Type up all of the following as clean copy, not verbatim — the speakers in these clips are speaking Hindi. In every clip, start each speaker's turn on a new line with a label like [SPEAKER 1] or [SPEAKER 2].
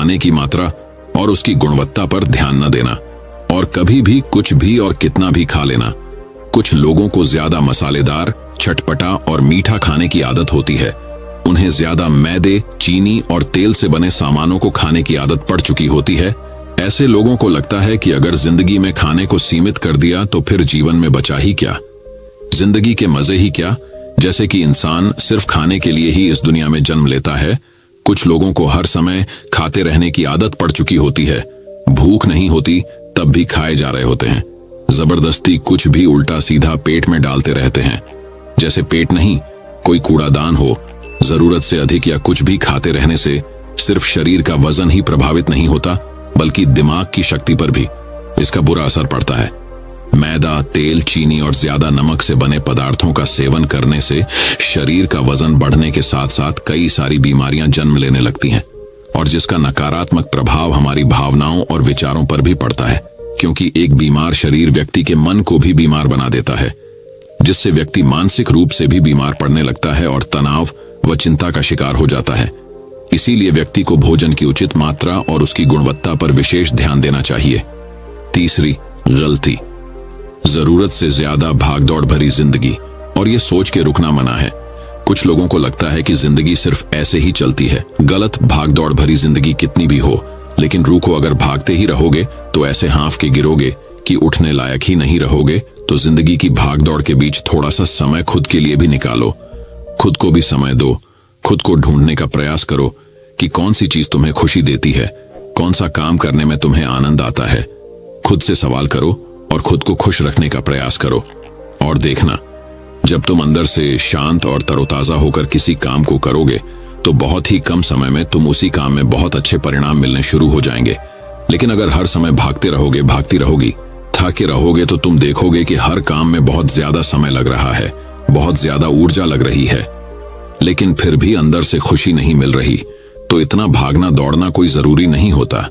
[SPEAKER 1] खाने की मात्रा और उसकी गुणवत्ता पर ध्यान न देना, और कभी भी कुछ भी और कितना भी खा लेना। कुछ लोगों को ज्यादा मसालेदार, चटपटा और मीठा खाने की आदत होती है। उन्हें ज्यादा मैदे, चीनी और तेल से बने सामानों को खाने की आदत पड़ चुकी होती है। ऐसे लोगों को लगता है कि अगर जिंदगी में खाने को सीमित कर दिया तो फिर जीवन में बचा ही क्या, जिंदगी के मजे ही क्या, जैसे कि इंसान सिर्फ खाने के लिए ही इस दुनिया में जन्म लेता है। कुछ लोगों को हर समय खाते रहने की आदत पड़ चुकी होती है। भूख नहीं होती तब भी खाए जा रहे होते हैं। जबरदस्ती कुछ भी उल्टा सीधा पेट में डालते रहते हैं, जैसे पेट नहीं कोई कूड़ादान हो। जरूरत से अधिक या कुछ भी खाते रहने से सिर्फ शरीर का वजन ही प्रभावित नहीं होता, बल्कि दिमाग की शक्ति पर भी इसका बुरा असर पड़ता है। मैदा, तेल, चीनी और ज्यादा नमक से बने पदार्थों का सेवन करने से शरीर का वजन बढ़ने के साथ साथ कई सारी बीमारियां जन्म लेने लगती हैं, और जिसका नकारात्मक प्रभाव हमारी भावनाओं और विचारों पर भी पड़ता है, क्योंकि एक बीमार शरीर व्यक्ति के मन को भी बीमार बना देता है, जिससे व्यक्ति मानसिक रूप से भी बीमार पड़ने लगता है और तनाव व चिंता का शिकार हो जाता है। इसीलिए व्यक्ति को भोजन की उचित मात्रा और उसकी गुणवत्ता पर विशेष ध्यान देना चाहिए। तीसरी गलती, जरूरत से ज्यादा भागदौड़ भरी जिंदगी, और ये सोच के रुकना मना है। कुछ लोगों को लगता है कि जिंदगी सिर्फ ऐसे ही चलती है। गलत। भागदौड़ भरी जिंदगी कितनी भी हो, लेकिन रुको, अगर भागते ही रहोगे तो ऐसे हाँफ के गिरोगे कि उठने लायक ही नहीं रहोगे। तो जिंदगी की भागदौड़ के बीच थोड़ा सा समय खुद के लिए भी निकालो। खुद को भी समय दो। खुद को ढूंढने का प्रयास करो कि कौन सी चीज तुम्हें खुशी देती है, कौन सा काम करने में तुम्हें आनंद आता है। खुद से सवाल करो और खुद को खुश रखने का प्रयास करो। और देखना, जब तुम अंदर से शांत और तरोताजा होकर किसी काम को करोगे तो बहुत ही कम समय में तुम उसी काम में बहुत अच्छे परिणाम मिलने शुरू हो जाएंगे। लेकिन अगर हर समय भागते रहोगे, भागती रहोगी, थके रहोगे, तो तुम देखोगे कि हर काम में बहुत ज्यादा समय लग रहा है, बहुत ज्यादा ऊर्जा लग रही है, लेकिन फिर भी अंदर से खुशी नहीं मिल रही। तो इतना भागना दौड़ना कोई जरूरी नहीं होता।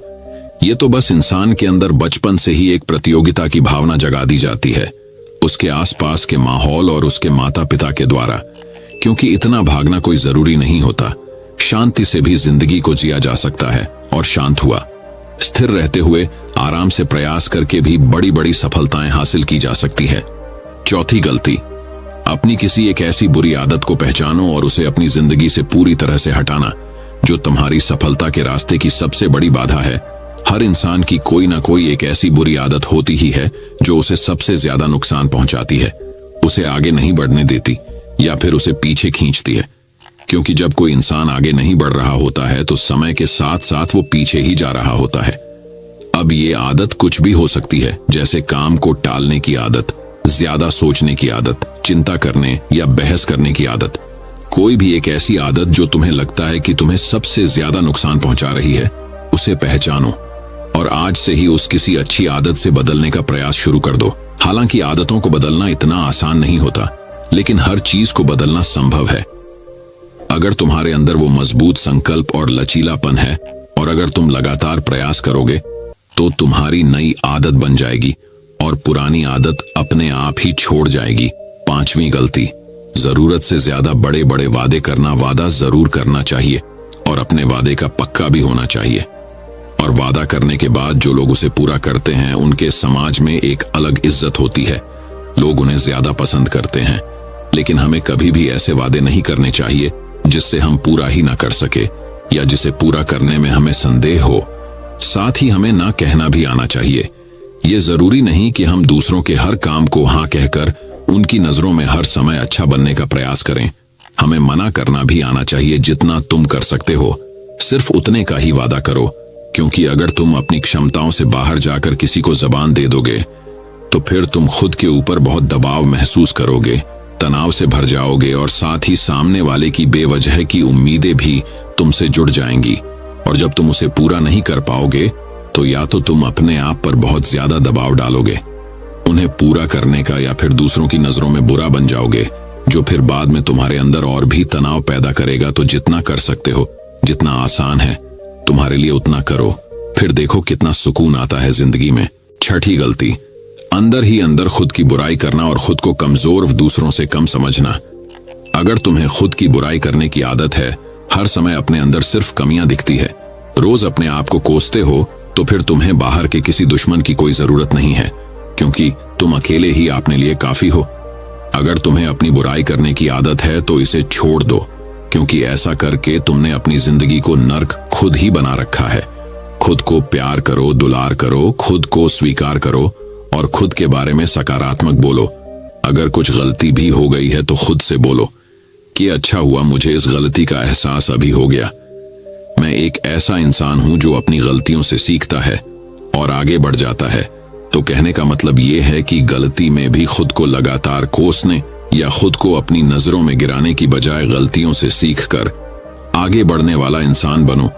[SPEAKER 1] ये तो बस इंसान के अंदर बचपन से ही एक प्रतियोगिता की भावना जगा दी जाती है, उसके आसपास के माहौल और उसके माता पिता के द्वारा। क्योंकि इतना भागना कोई जरूरी नहीं होता। शांति से भी जिंदगी को जिया जा सकता है, और शांत हुआ, स्थिर रहते हुए, आराम से प्रयास करके भी बड़ी बड़ी सफलताएं हासिल की जा सकती है। चौथी गलती, अपनी किसी एक ऐसी बुरी आदत को पहचानो और उसे अपनी जिंदगी से पूरी तरह से हटाना, जो तुम्हारी सफलता के रास्ते की सबसे बड़ी बाधा है। हर इंसान की कोई ना कोई एक ऐसी बुरी आदत होती ही है जो उसे सबसे ज्यादा नुकसान पहुंचाती है, उसे आगे नहीं बढ़ने देती या फिर उसे पीछे खींचती है। क्योंकि जब कोई इंसान आगे नहीं बढ़ रहा होता है तो समय के साथ साथ वो पीछे ही जा रहा होता है। अब ये आदत कुछ भी हो सकती है, जैसे काम को टालने की आदत, ज्यादा सोचने की आदत, चिंता करने या बहस करने की आदत। कोई भी एक ऐसी आदत जो तुम्हें लगता है कि तुम्हें सबसे ज्यादा नुकसान पहुंचा रही है, उसे पहचानो और आज से ही उस किसी अच्छी आदत से बदलने का प्रयास शुरू कर दो। हालांकि आदतों को बदलना इतना आसान नहीं होता, लेकिन हर चीज को बदलना संभव है। अगर तुम्हारे अंदर वो मजबूत संकल्प और लचीलापन है, और अगर तुम लगातार प्रयास करोगे, तो तुम्हारी नई आदत बन जाएगी और पुरानी आदत अपने आप ही छोड़ जाएगी। पांचवी गलती, जरूरत से ज्यादा बड़े बड़े वादे करना। वादा जरूर करना चाहिए और अपने वादे का पक्का भी होना चाहिए, और वादा करने के बाद जो लोग उसे पूरा करते हैं उनके समाज में एक अलग इज्जत होती है। लोग उन्हें ज्यादा पसंद करते हैं। लेकिन हमें कभी भी ऐसे वादे नहीं करने चाहिए जिससे हम पूरा ही ना कर सके या जिसे पूरा करने में हमें संदेह हो। साथ ही हमें ना कहना भी आना चाहिए। ये जरूरी नहीं कि हम दूसरों के हर काम को हाँ कहकर उनकी नजरों में हर समय अच्छा बनने का प्रयास करें। हमें मना करना भी आना चाहिए। जितना तुम कर सकते हो सिर्फ उतने का ही वादा करो, क्योंकि अगर तुम अपनी क्षमताओं से बाहर जाकर किसी को जबान दे दोगे तो फिर तुम खुद के ऊपर बहुत दबाव महसूस करोगे, तनाव से भर जाओगे और साथ ही सामने वाले की बेवजह की उम्मीदें भी तुमसे जुड़ जाएंगी। और जब तुम उसे पूरा नहीं कर पाओगे तो या तो तुम अपने आप पर बहुत ज्यादा दबाव डालोगे उन्हें पूरा करने का, या फिर दूसरों की नजरों में बुरा बन जाओगे, जो फिर बाद में तुम्हारे अंदर और भी तनाव पैदा करेगा। तो जितना कर सकते हो, जितना आसान है तुम्हारे लिए, उतना करो, फिर देखो कितना सुकून आता है जिंदगी में। छठी गलती, अंदर ही अंदर खुद की बुराई करना और खुद को कमजोर दूसरों से कम समझना। अगर तुम्हें खुद की बुराई करने की आदत है, हर समय अपने अंदर सिर्फ कमियां दिखती है, रोज अपने आप को कोसते हो तो फिर तुम्हें बाहर के किसी दुश्मन की कोई जरूरत नहीं है, क्योंकि तुम अकेले ही अपने लिए काफी हो। अगर तुम्हें अपनी बुराई करने की आदत है तो इसे छोड़ दो, क्योंकि ऐसा करके तुमने अपनी जिंदगी को नर्क खुद ही बना रखा है। खुद को प्यार करो, दुलार करो, खुद को स्वीकार करो और खुद के बारे में सकारात्मक बोलो। अगर कुछ गलती भी हो गई है तो खुद से बोलो कि अच्छा हुआ मुझे इस गलती का एहसास अभी हो गया। मैं एक ऐसा इंसान हूं जो अपनी गलतियों से सीखता है और आगे बढ़ जाता है। तो कहने का मतलब ये है कि गलती में भी खुद को लगातार कोसने या खुद को अपनी नजरों में गिराने की बजाय गलतियों से सीखकर आगे बढ़ने वाला इंसान बनो,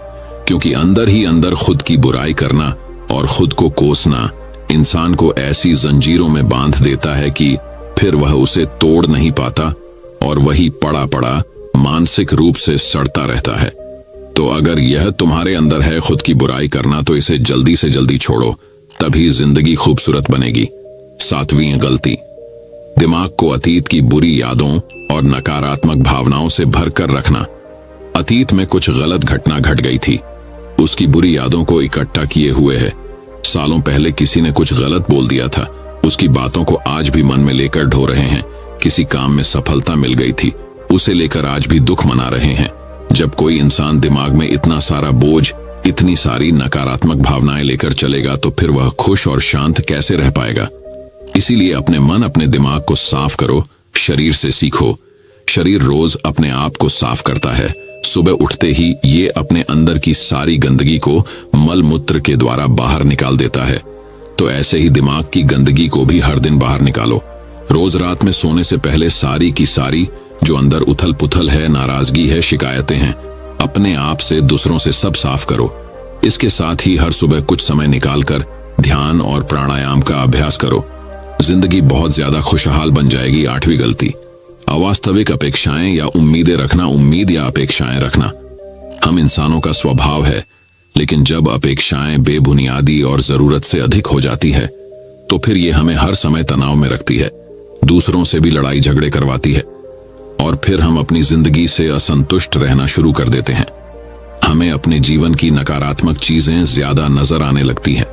[SPEAKER 1] क्योंकि अंदर ही अंदर खुद की बुराई करना और खुद को कोसना इंसान को ऐसी जंजीरों में बांध देता है कि फिर वह उसे तोड़ नहीं पाता और वही पड़ा पड़ा मानसिक रूप से सड़ता रहता है। तो अगर यह तुम्हारे अंदर है खुद की बुराई करना, तो इसे जल्दी से जल्दी छोड़ो, तभी जिंदगी खूबसूरत बनेगी। 7वीं गलती, दिमाग को अतीत की बुरी यादों और नकारात्मक भावनाओं से भरकर रखना। अतीत में कुछ गलत घटना घट गई थी, उसकी बुरी यादों को इकट्ठा किए हुए है। सालों पहले किसी ने कुछ गलत बोल दिया था, उसकी बातों को आज भी मन में लेकर ढो रहे हैं। किसी काम में सफलता मिल गई थी, उसे लेकर आज भी दुख मना रहे हैं। जब कोई इंसान दिमाग में इतना सारा बोझ, इतनी सारी नकारात्मक भावनाएं लेकर चलेगा तो फिर वह खुश और शांत कैसे रह पाएगा। इसीलिए अपने मन, अपने दिमाग को साफ करो, शरीर से सीखो। शरीर रोज अपने आप को साफ करता है। सुबह उठते ही ये अपने अंदर की सारी गंदगी को मल मूत्र के द्वारा बाहर निकाल देता है। तो ऐसे ही दिमाग की गंदगी को भी हर दिन बाहर निकालो। रोज रात में सोने से पहले सारी की सारी जो अंदर उथल पुथल है, नाराजगी है, शिकायतें हैं, अपने आप से, दूसरों से सब साफ करो। इसके साथ ही हर सुबह कुछ समय निकालकर ध्यान और प्राणायाम का अभ्यास करो। जिंदगी बहुत ज्यादा खुशहाल बन जाएगी। 8वीं गलती, अवास्तविक अपेक्षाएं या उम्मीदें रखना। उम्मीद या अपेक्षाएं रखना हम इंसानों का स्वभाव है, लेकिन जब अपेक्षाएं बेबुनियादी और जरूरत से अधिक हो जाती है तो फिर ये हमें हर समय तनाव में रखती है, दूसरों से भी लड़ाई झगड़े करवाती है और फिर हम अपनी जिंदगी से असंतुष्ट रहना शुरू कर देते हैं। हमें अपने जीवन की नकारात्मक चीजें ज्यादा नजर आने लगती हैं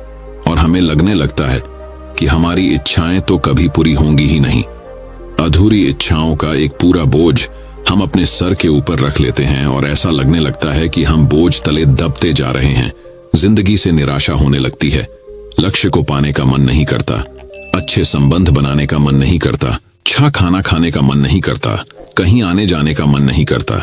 [SPEAKER 1] और हमें लगने लगता है कि हमारी इच्छाएं तो कभी पूरी होंगी ही नहीं। अधूरी इच्छाओं का एक पूरा बोझ हम अपने सर के ऊपर रख लेते हैं और ऐसा लगने लगता है कि हम बोझ तले दबते जा रहे हैं। जिंदगी से निराशा होने लगती है, लक्ष्य को पाने का मन नहीं करता, अच्छे संबंध बनाने का मन नहीं करता, अच्छा खाना खाने का मन नहीं करता, कहीं आने जाने का मन नहीं करता।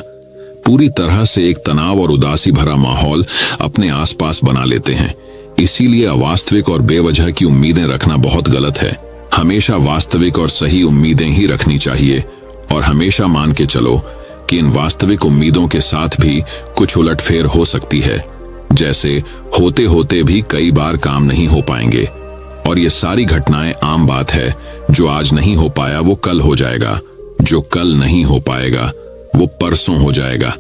[SPEAKER 1] पूरी तरह से एक तनाव और उदासी भरा माहौल अपने आसपास बना लेते हैं। इसीलिए अवास्तविक और बेवजह की उम्मीदें रखना बहुत गलत है। हमेशा वास्तविक और सही उम्मीदें ही रखनी चाहिए और हमेशा मान के चलो कि इन वास्तविक उम्मीदों के साथ भी कुछ उलटफेर हो सकती है। जैसे होते होते भी कई बार काम नहीं हो पाएंगे और ये सारी घटनाएं आम बात है। जो आज नहीं हो पाया वो कल हो जाएगा, जो कल नहीं हो पाएगा वो परसों हो जाएगा।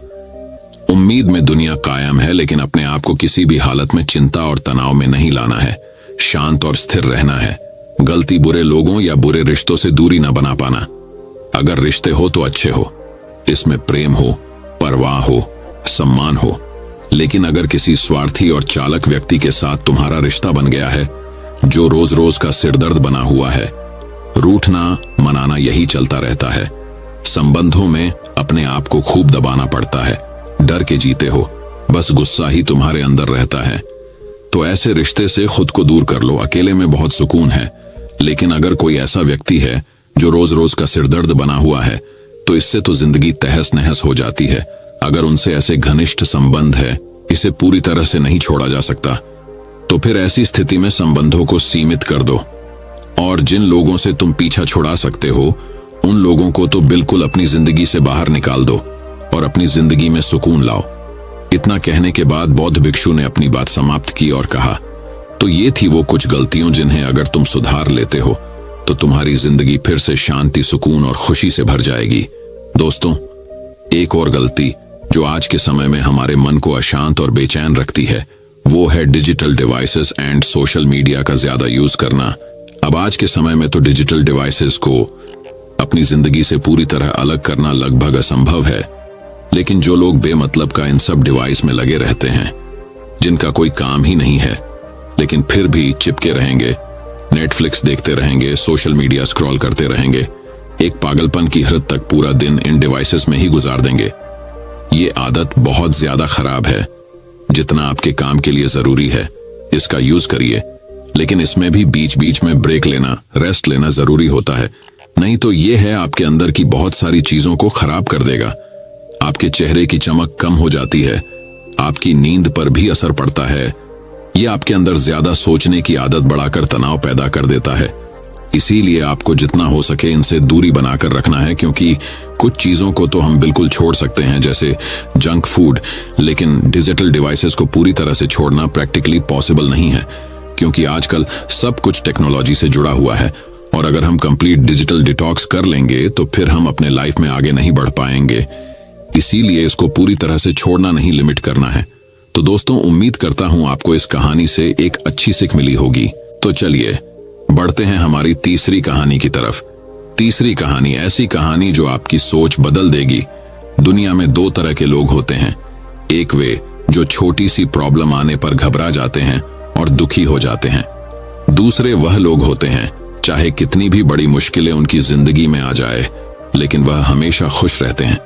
[SPEAKER 1] उम्मीद में दुनिया कायम है, लेकिन अपने आप को किसी भी हालत में चिंता और तनाव में नहीं लाना है। शांत और स्थिर रहना है। गलती बुरे लोगों या बुरे रिश्तों से दूरी न बना पाना। अगर रिश्ते हो तो अच्छे हो, इसमें प्रेम हो, परवाह हो, सम्मान हो, लेकिन अगर किसी स्वार्थी और चालक व्यक्ति के साथ तुम्हारा रिश्ता बन गया है जो रोज रोज का सिरदर्द बना हुआ है, रूठना मनाना यही चलता रहता है। संबंधों में अपने आप को खूब दबाना पड़ता है, डर के जीते हो, बस गुस्सा ही तुम्हारे अंदर रहता है। तो ऐसे रिश्ते से खुद को दूर कर लो। अकेले में बहुत सुकून है, लेकिन अगर कोई ऐसा व्यक्ति है जो रोज रोज का सिरदर्द बना हुआ है तो इससे तो जिंदगी तहस नहस हो जाती है। अगर उनसे ऐसे घनिष्ठ संबंध है, इसे पूरी तरह से नहीं छोड़ा जा सकता। तो फिर ऐसी स्थिति में संबंधों को सीमित कर दो और जिन लोगों से तुम पीछा छुड़ा सकते हो उन लोगों को तो बिल्कुल अपनी जिंदगी से बाहर निकाल दो और अपनी जिंदगी में सुकून लाओ। इतना कहने के बाद बौद्ध भिक्षु ने अपनी बात समाप्त की और कहा, तो ये थी वो कुछ गलतियां जिन्हें अगर तुम सुधार लेते हो तो तुम्हारी जिंदगी फिर से शांति, सुकून और खुशी से भर जाएगी। दोस्तों, एक और गलती जो आज के समय में हमारे मन को अशांत और बेचैन रखती है वो है digital devices and social media का ज्यादा यूज करना। अब आज के समय में तो डिजिटल डिवाइसेस को अपनी जिंदगी से पूरी तरह अलग करना लगभग असंभव है, लेकिन जो लोग बेमतलब का इन सब डिवाइस में लगे रहते हैं, जिनका कोई काम ही नहीं है, लेकिन फिर भी चिपके रहेंगे, नेटफ्लिक्स देखते रहेंगे, सोशल मीडिया स्क्रॉल करते रहेंगे, एक पागलपन की हद तक पूरा दिन इन डिवाइसेस में ही गुजार देंगे। ये आदत बहुत ज्यादा खराब है। जितना आपके काम के लिए जरूरी है इसका यूज करिए, लेकिन इसमें भी बीच बीच में ब्रेक लेना, रेस्ट लेना जरूरी होता है। नहीं तो ये है आपके अंदर की बहुत सारी चीजों को खराब कर देगा। आपके चेहरे की चमक कम हो जाती है, आपकी नींद पर भी असर पड़ता है। ये आपके अंदर ज्यादा सोचने की आदत बढ़ाकर तनाव पैदा कर देता है। इसीलिए आपको जितना हो सके इनसे दूरी बनाकर रखना है, क्योंकि कुछ चीजों को तो हम बिल्कुल छोड़ सकते हैं, जैसे जंक फूड, लेकिन डिजिटल डिवाइसेस को पूरी तरह से छोड़ना प्रैक्टिकली पॉसिबल नहीं है, क्योंकि आजकल सब कुछ टेक्नोलॉजी से जुड़ा हुआ है। और अगर हम कंप्लीट डिजिटल डिटॉक्स कर लेंगे तो फिर हम अपने लाइफ में आगे नहीं बढ़ पाएंगे। इसीलिए इसको पूरी तरह से छोड़ना नहीं, लिमिट करना है। तो दोस्तों, उम्मीद करता हूं आपको इस कहानी से एक अच्छी सीख मिली होगी। तो चलिए बढ़ते हैं हमारी तीसरी कहानी की तरफ। तीसरी कहानी ऐसी कहानी जो आपकी सोच बदल देगी। दुनिया में दो तरह के लोग होते हैं। एक वे जो छोटी सी प्रॉब्लम आने पर घबरा जाते हैं और दुखी हो जाते हैं। दूसरे वह लोग होते हैं चाहे कितनी भी बड़ी मुश्किलें उनकी जिंदगी में आ जाए, लेकिन वह हमेशा खुश रहते हैं,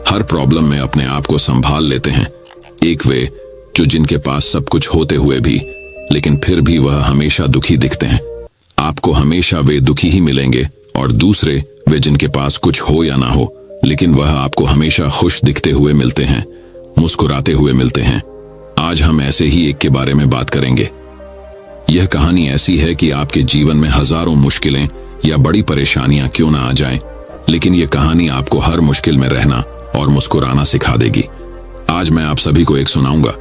[SPEAKER 1] हर प्रॉब्लम में अपने आप को संभाल लेते हैं। एक वे जो जिनके पास सब कुछ होते हुए भी, लेकिन फिर भी वह हमेशा दुखी दिखते हैं। आपको हमेशा वे दुखी ही मिलेंगे। और दूसरे वे जिनके पास कुछ हो या ना हो, लेकिन वह आपको हमेशा खुश दिखते हुए मिलते हैं, मुस्कुराते हुए मिलते हैं। आज हम ऐसे ही एक के बारे में बात करेंगे। यह कहानी ऐसी है कि आपके जीवन में हजारों मुश्किलें या बड़ी परेशानियां क्यों ना आ जाएं, लेकिन यह कहानी आपको हर मुश्किल में रहना और मुस्कुराना सिखा देगी। आज मैं आप सभी को एक सुनाऊंगा।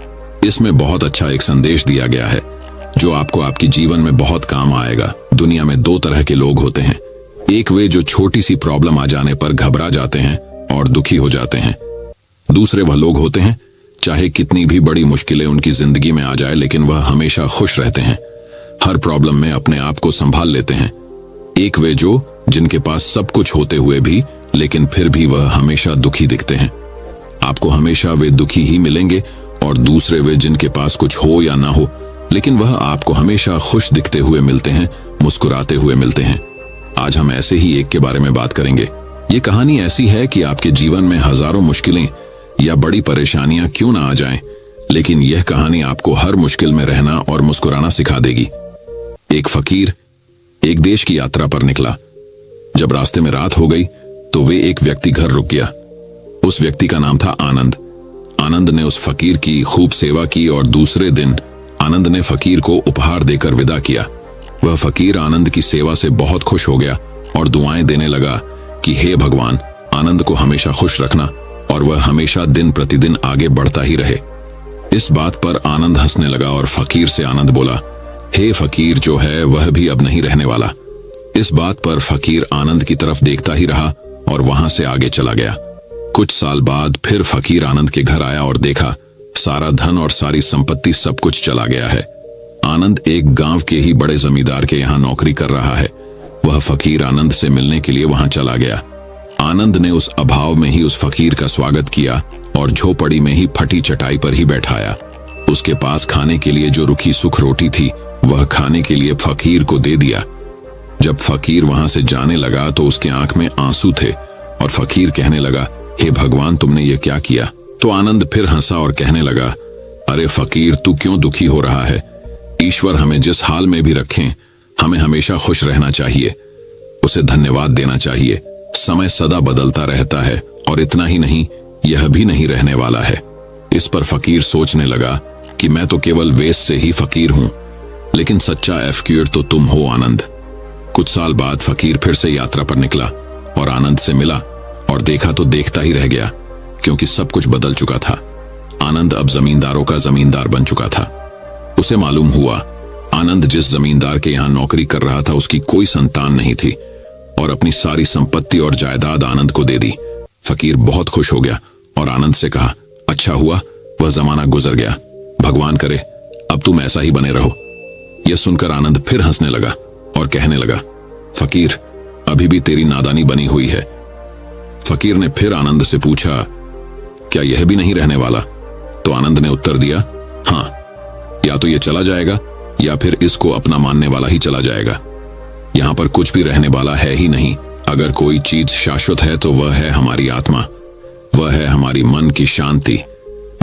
[SPEAKER 1] इसमें बहुत अच्छा एक संदेश दिया गया है जो आपको आपके जीवन में बहुत काम आएगा। दुनिया में दो तरह के लोग होते हैं। एक वे जो छोटी सी प्रॉब्लम आ जाने पर घबरा जाते हैं और दुखी हो जाते हैं। दूसरे वह लोग होते हैं चाहे कितनी भी बड़ी मुश्किलें उनकी जिंदगी में आ जाए, लेकिन वह हमेशा खुश रहते हैं, हर प्रॉब्लम में अपने आप को संभाल लेते हैं। एक वे जो जिनके पास सब कुछ होते हुए भी, लेकिन फिर भी वह हमेशा दुखी दिखते हैं। आपको हमेशा वे दुखी ही मिलेंगे। और दूसरे वे जिनके पास कुछ हो या ना हो, लेकिन वह आपको हमेशा खुश दिखते हुए मिलते हैं, मुस्कुराते हुए मिलते हैं। आज हम ऐसे ही एक के बारे में बात करेंगे। ये कहानी ऐसी है कि आपके जीवन में हजारों मुश्किलें या बड़ी परेशानियां क्यों ना आ जाएं, लेकिन यह कहानी आपको हर मुश्किल में रहना और मुस्कुराना सिखा देगी। एक फकीर एक देश की यात्रा पर निकला। जब रास्ते में रात हो गई तो वे एक व्यक्ति घर रुक गया। उस व्यक्ति का नाम था आनंद। आनंद ने उस फकीर की खूब सेवा की और दूसरे दिन आनंद ने फकीर को उपहार देकर विदा किया। वह फकीर आनंद की सेवा से बहुत खुश हो गया और दुआएं देने लगा कि हे भगवान, आनंद को हमेशा खुश रखना और वह हमेशा दिन प्रतिदिन आगे बढ़ता ही रहे। इस बात पर आनंद हंसने लगा और फकीर से आनंद बोला, हे फकीर जो है वह भी अब नहीं रहने वाला। इस बात पर फकीर आनंद की तरफ देखता ही रहा और वहां से आगे चला गया। कुछ साल बाद फिर फकीर आनंद के घर आया और देखा सारा धन और सारी संपत्ति सब कुछ चला गया है। आनंद एक गांव के ही बड़े जमींदार के यहाँ नौकरी कर रहा है। वह फकीर आनंद से मिलने के लिए वहां चला गया। आनंद ने उस अभाव में ही उस फकीर का स्वागत किया और झोपड़ी में ही फटी चटाई पर ही बैठाया। उसके पास खाने के लिए जो रुखी सुख रोटी थी वह खाने के लिए फकीर को दे दिया। जब फकीर वहां से जाने लगा तो उसके आंख में आंसू थे और फकीर कहने लगा, हे भगवान, तुमने ये क्या किया? तो आनंद फिर हंसा और कहने लगा, अरे फकीर, तू क्यों दुखी हो रहा है? ईश्वर हमें जिस हाल में भी रखें, हमें हमेशा खुश रहना चाहिए, उसे धन्यवाद देना चाहिए। समय सदा बदलता रहता है और इतना ही नहीं, यह भी नहीं रहने वाला है। इस पर फकीर सोचने लगा कि मैं तो केवल वेश से ही फकीर हूं, लेकिन सच्चा फकीर तो तुम हो आनंद। कुछ साल बाद फकीर फिर से यात्रा पर निकला और आनंद से मिला और देखा तो देखता ही रह गया, क्योंकि सब कुछ बदल चुका था। आनंद अब जमींदारों का जमींदार बन चुका था। उसे मालूम हुआ आनंद जिस जमींदार के यहाँ नौकरी कर रहा था उसकी कोई संतान नहीं थी और अपनी सारी संपत्ति और जायदाद आनंद को दे दी। फकीर बहुत खुश हो गया और आनंद से कहा, अच्छा हुआ वह जमाना गुजर गया, भगवान करे अब तुम ऐसा ही बने रहो। यह सुनकर आनंद फिर हंसने लगा और कहने लगा, फकीर, अभी भी तेरी नादानी बनी हुई है। फकीर ने फिर आनंद से पूछा, क्या यह भी नहीं रहने वाला? तो आनंद ने उत्तर दिया, हाँ, या तो ये चला जाएगा या फिर इसको अपना मानने वाला ही चला जाएगा। यहाँ पर कुछ भी रहने वाला है ही नहीं। अगर कोई चीज शाश्वत है तो वह है हमारी आत्मा, वह है हमारी मन की शांति,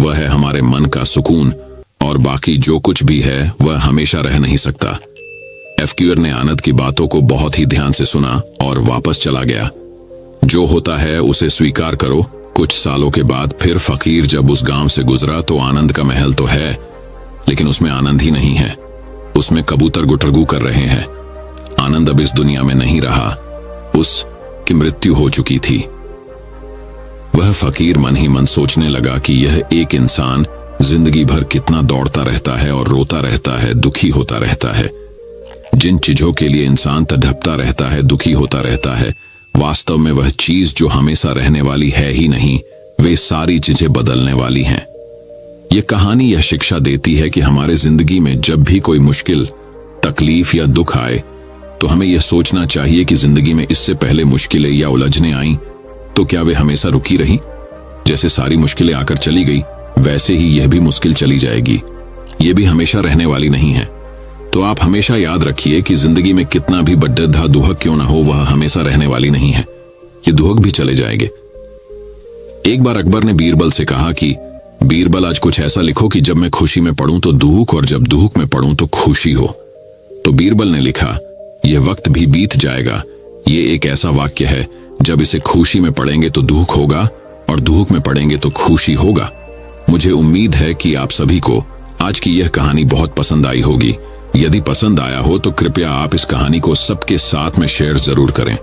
[SPEAKER 1] वह है हमारे मन का सुकून, और बाकी जो कुछ भी है वह हमेशा रह नहीं सकता। एफक्यूअर ने आनंद की बातों को बहुत ही ध्यान से सुना और वापस चला गया। जो होता है उसे स्वीकार करो। कुछ सालों के बाद फिर फकीर जब उस गांव से गुजरा तो आनंद का महल तो है, लेकिन उसमें आनंद ही नहीं है। उसमें कबूतर गुटरगू कर रहे हैं। आनंद अब इस दुनिया में नहीं रहा, उसकी मृत्यु हो चुकी थी। वह फकीर मन ही मन सोचने लगा कि यह एक इंसान जिंदगी भर कितना दौड़ता रहता है और रोता रहता है, दुखी होता रहता है। जिन चीजों के लिए इंसान तड़पता रहता है, दुखी होता रहता है, वास्तव में वह चीज जो हमेशा रहने वाली है ही नहीं, वे सारी चीजें बदलने वाली हैं। यह कहानी यह शिक्षा देती है कि हमारे जिंदगी में जब भी कोई मुश्किल, तकलीफ या दुख आए तो हमें यह सोचना चाहिए कि जिंदगी में इससे पहले मुश्किलें या उलझने आईं तो क्या वे हमेशा रुकी रही? जैसे सारी मुश्किलें आकर चली गई, वैसे ही यह भी मुश्किल चली जाएगी। यह भी हमेशा रहने वाली नहीं है। तो आप हमेशा याद रखिए कि जिंदगी में कितना भी बड्ढा दुहक क्यों ना हो, वह हमेशा रहने वाली नहीं है। ये दुहक भी चले जाएंगे। एक बार अकबर ने बीरबल से कहा कि बीरबल, आज कुछ ऐसा लिखो कि जब मैं खुशी में पढ़ूं तो दुहक और जब दुहक में पढ़ूं तो खुशी हो। तो बीरबल ने लिखा, यह वक्त भी बीत जाएगा। ये एक ऐसा वाक्य है, जब इसे खुशी में पढ़ेंगे तो दुहक होगा और दुहक में पढ़ेंगे तो खुशी होगा। मुझे उम्मीद है कि आप सभी को आज की यह कहानी बहुत पसंद आई होगी। यदि पसंद आया हो तो कृपया आप इस कहानी को सबके साथ में शेयर जरूर करें।